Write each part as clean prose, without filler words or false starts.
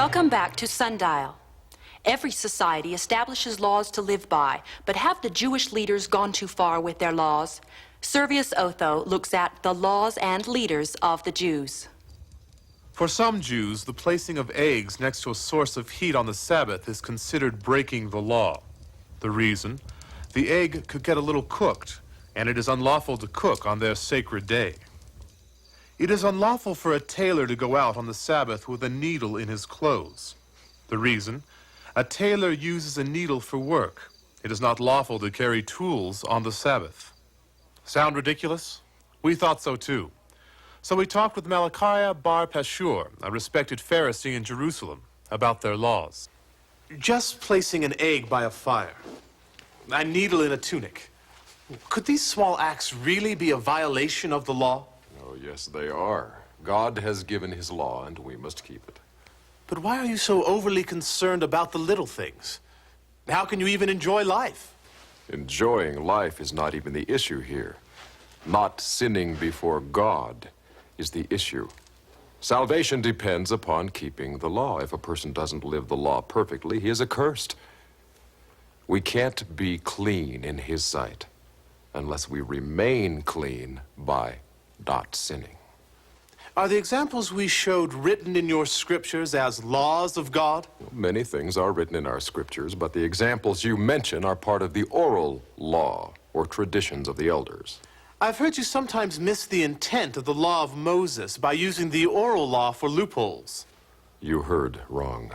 Welcome back to Sundial. Every society establishes laws to live by, but have the Jewish leaders gone too far with their laws? Servius Otho looks at the laws and leaders of the Jews. For some Jews, the placing of eggs next to a source of heat on the Sabbath is considered breaking the law. The reason? The egg could get a little cooked, and it is unlawful to cook on their sacred day. It is unlawful for a tailor to go out on the Sabbath with a needle in his clothes. The reason? A tailor uses a needle for work. It is not lawful to carry tools on the Sabbath. Sound ridiculous? We thought so too. So we talked with Malachi bar Pashur, a respected Pharisee in Jerusalem, about their laws. Just placing an egg by a fire, a needle in a tunic. Could these small acts really be a violation of the law? Oh, yes, they are. God has given his law, and we must keep it. But why are you so overly concerned about the little things? How can you even enjoy life? Enjoying life is not even the issue here. Not sinning before God is the issue. Salvation depends upon keeping the law. If a person doesn't live the law perfectly, he is accursed. We can't be clean in his sight unless we remain clean by not sinning. Are the examples we showed written in your scriptures as laws of God? Many things are written in our scriptures, but the examples you mention are part of the oral law or traditions of the elders. I've heard you sometimes miss the intent of the law of Moses by using the oral law for loopholes. You heard wrong.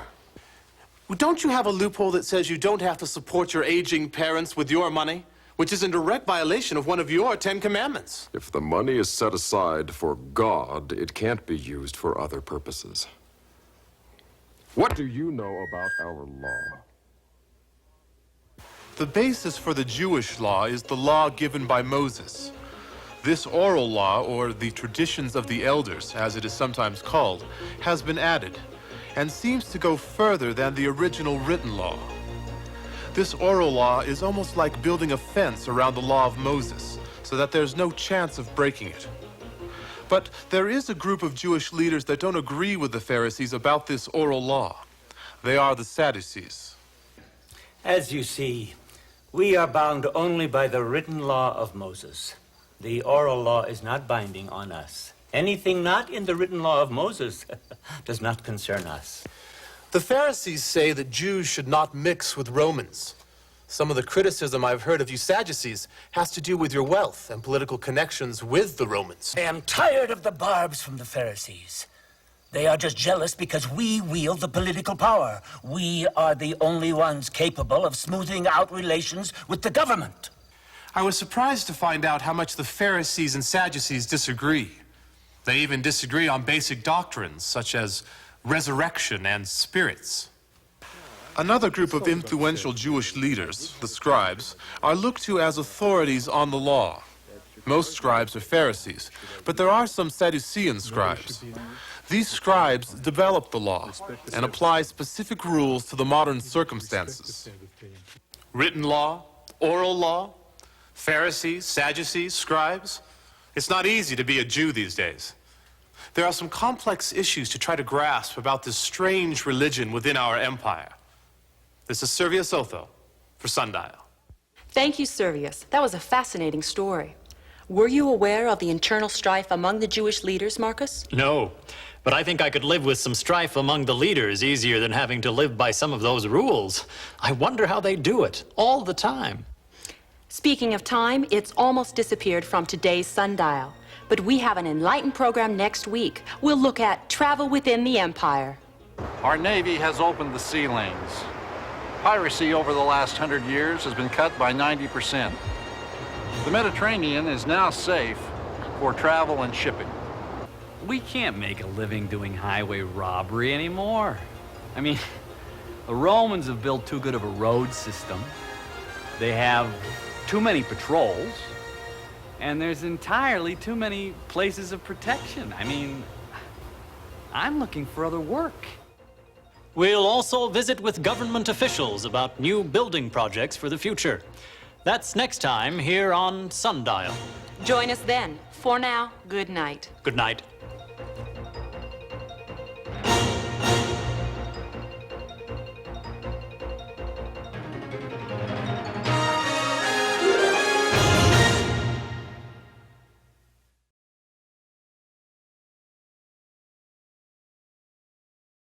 Don't you have a loophole that says you don't have to support your aging parents with your money, which is in direct violation of one of your 10 Commandments? If the money is set aside for God, it can't be used for other purposes. What do you know about our law? The basis for the Jewish law is the law given by Moses. This oral law, or the traditions of the elders, as it is sometimes called, has been added, and seems to go further than the original written law. This oral law is almost like building a fence around the law of Moses, so that there's no chance of breaking it. But there is a group of Jewish leaders that don't agree with the Pharisees about this oral law. They are the Sadducees. As you see, we are bound only by the written law of Moses. The oral law is not binding on us. Anything not in the written law of Moses does not concern us. The Pharisees say that Jews should not mix with Romans. Some of the criticism I've heard of you Sadducees has to do with your wealth and political connections with the Romans. I am tired of the barbs from the Pharisees. They are just jealous because we wield the political power. We are the only ones capable of smoothing out relations with the government. I was surprised to find out how much the Pharisees and Sadducees disagree. They even disagree on basic doctrines, such as resurrection and spirits. Another group of influential Jewish leaders, the scribes, are looked to as authorities on the law. Most scribes are Pharisees, but there are some Sadducean scribes. These scribes develop the law and apply specific rules to the modern circumstances. Written law, oral law, Pharisees, Sadducees, scribes. It's not easy to be a Jew these days. There are some complex issues to try to grasp about this strange religion within our empire. This is Servius Otho for Sundial. Thank you, Servius. That was a fascinating story. Were you aware of the internal strife among the Jewish leaders, Marcus? No, but I think I could live with some strife among the leaders easier than having to live by some of those rules. I wonder how they do it all the time. Speaking of time, it's almost disappeared from today's Sundial. But we have an enlightened program next week. We'll look at travel within the empire. Our Navy has opened the sea lanes. Piracy over the last 100 years has been cut by 90%. The Mediterranean is now safe for travel and shipping. We can't make a living doing highway robbery anymore. I mean, the Romans have built too good of a road system. They have too many patrols. And there's entirely too many places of protection. I mean, I'm looking for other work. We'll also visit with government officials about new building projects for the future. That's next time here on Sundial. Join us then. For now, good night. Good night.